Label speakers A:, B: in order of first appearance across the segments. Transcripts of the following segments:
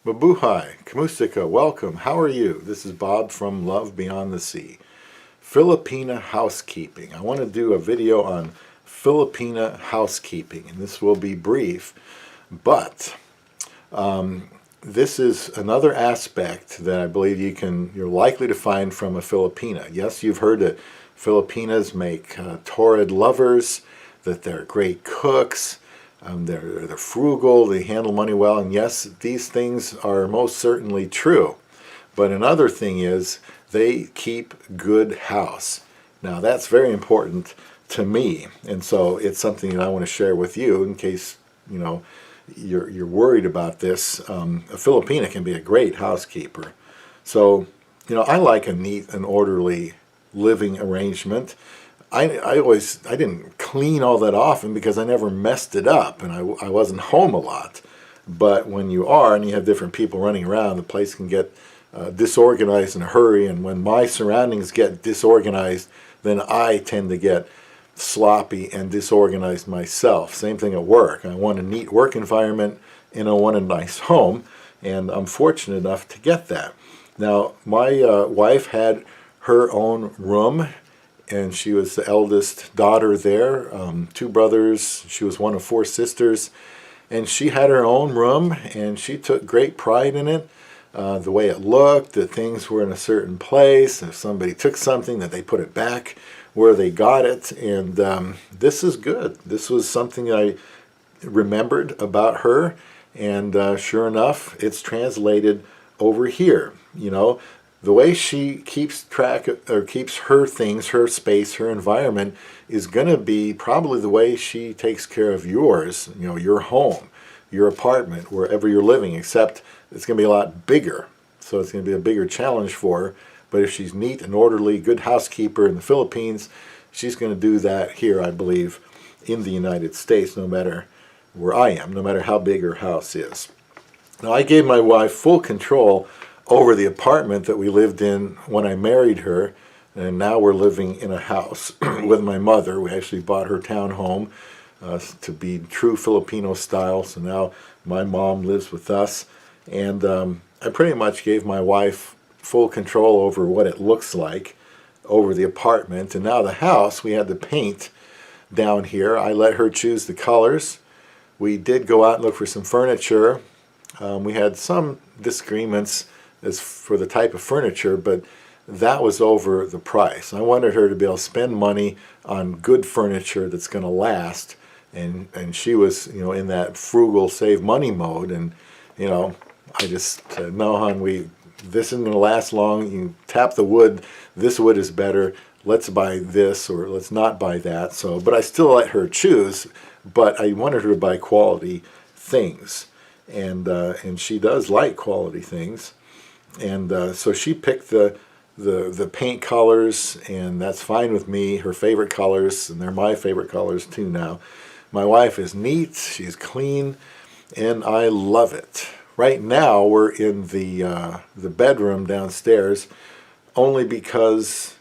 A: Mabuhay, Kamustika, welcome. How are you? This is Bob from Love Beyond the Sea. Filipina housekeeping. I want to do a video on Filipina housekeeping, and this will be brief, but this is another aspect that I believe you're likely to find from a Filipina. Yes, you've heard that Filipinas make torrid lovers, that they're great cooks, they're frugal, they handle money well, and yes, these things are most certainly true. But another thing is they keep good house. Now that's very important to me, and so it's something that I want to share with you in case you're worried about this. A Filipina can be a great housekeeper. So I like a neat and orderly living arrangement. I didn't clean all that often because I never messed it up, and I wasn't home a lot. But when you are and you have different people running around, the place can get disorganized in a hurry, and when my surroundings get disorganized, then I tend to get sloppy and disorganized myself. Same thing at work. I want a neat work environment and I want a nice home, and I'm fortunate enough to get that. Now, my wife had her own room, and she was the eldest daughter there, 2 brothers. She was one of 4 sisters, and she had her own room, and she took great pride in it. The way it looked, that things were in a certain place. If somebody took something, that they put it back where they got it, and this is good. This was something I remembered about her, and sure enough, it's translated over here. The way she keeps track of, or keeps her things, her space, her environment is going to be probably the way she takes care of yours, your home, your apartment, wherever you're living, except it's going to be a lot bigger. So it's going to be a bigger challenge for her. But if she's neat and orderly, good housekeeper in the Philippines, she's going to do that here, I believe, in the United States, no matter where I am, no matter how big her house is. Now, I gave my wife full control over the apartment that we lived in when I married her, and now we're living in a house with my mother. We actually bought her townhome to be true Filipino style, so now my mom lives with us, and I pretty much gave my wife full control over what it looks like over the apartment. And now the house, we had to paint down here. I let her choose the colors. We did go out and look for some furniture. We had some disagreements as for the type of furniture, but that was over the price. I wanted her to be able to spend money on good furniture that's going to last, and she was in that frugal save money mode, and I just said, no, hon, this isn't going to last long. You tap the wood, this wood is better, let's buy this or let's not buy that. So, but I still let her choose, but I wanted her to buy quality things, and she does like quality things. And so she picked the paint colors, and that's fine with me, her favorite colors, and they're my favorite colors too now. My wife is neat, she's clean, and I love it. Right now we're in the bedroom downstairs only because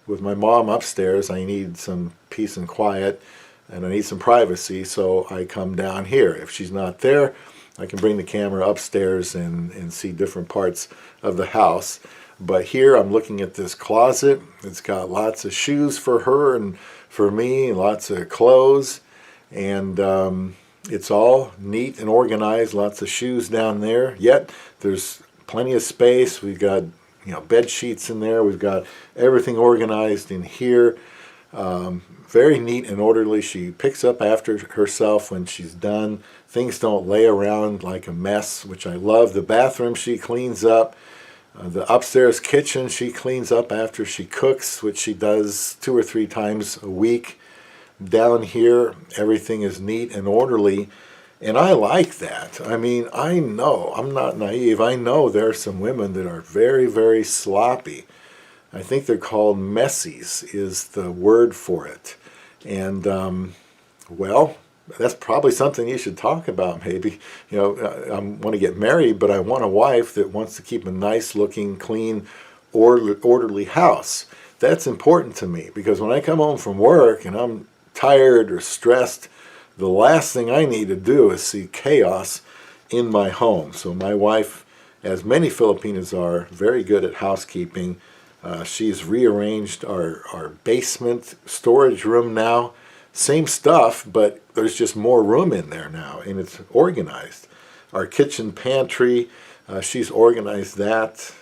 A: with my mom upstairs I need some peace and quiet, and I need some privacy, so I come down here. If she's not there, I can bring the camera upstairs and see different parts of the house. But here I'm looking at this closet. It's got lots of shoes for her and for me, lots of clothes, and it's all neat and organized, lots of shoes down there. Yet there's plenty of space. We've got bed sheets in there. We've got everything organized in here. Very neat and orderly. She picks up after herself when she's done. Things don't lay around like a mess, which I love. The bathroom she cleans up. The upstairs kitchen she cleans up after she cooks, which she does 2 or 3 times a week. Down here, everything is neat and orderly, and I like that. I mean, I know, I'm not naive. I know there are some women that are very, very sloppy. I think they're called messies is the word for it. And, well, that's probably something you should talk about maybe. I want to get married, but I want a wife that wants to keep a nice looking, clean, orderly house. That's important to me, because when I come home from work and I'm tired or stressed, the last thing I need to do is see chaos in my home. So my wife, as many Filipinas are, very good at housekeeping. She's rearranged our basement storage room now. Same stuff, but there's just more room in there now, and it's organized. Our kitchen pantry, she's organized that.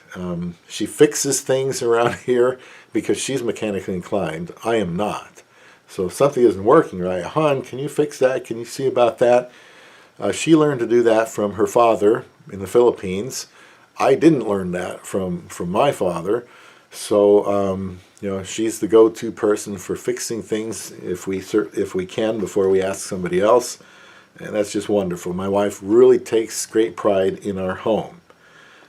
A: She fixes things around here because she's mechanically inclined. I am not. So if something isn't working right, hon, can you fix that? Can you see about that? She learned to do that from her father in the Philippines. I didn't learn that from my father. So you know, she's the go-to person for fixing things if we can before we ask somebody else, and that's just wonderful. My wife really takes great pride in our home,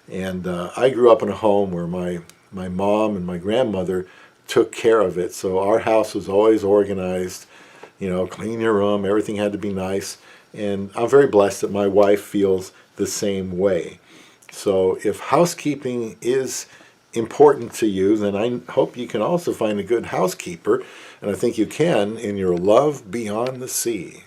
A: and I grew up in a home where my mom and my grandmother took care of it. So our house was always organized. You know, clean your room. Everything had to be nice, and I'm very blessed that my wife feels the same way. So if housekeeping is important to you, then I hope you can also find a good housekeeper, and I think you can in your love beyond the sea.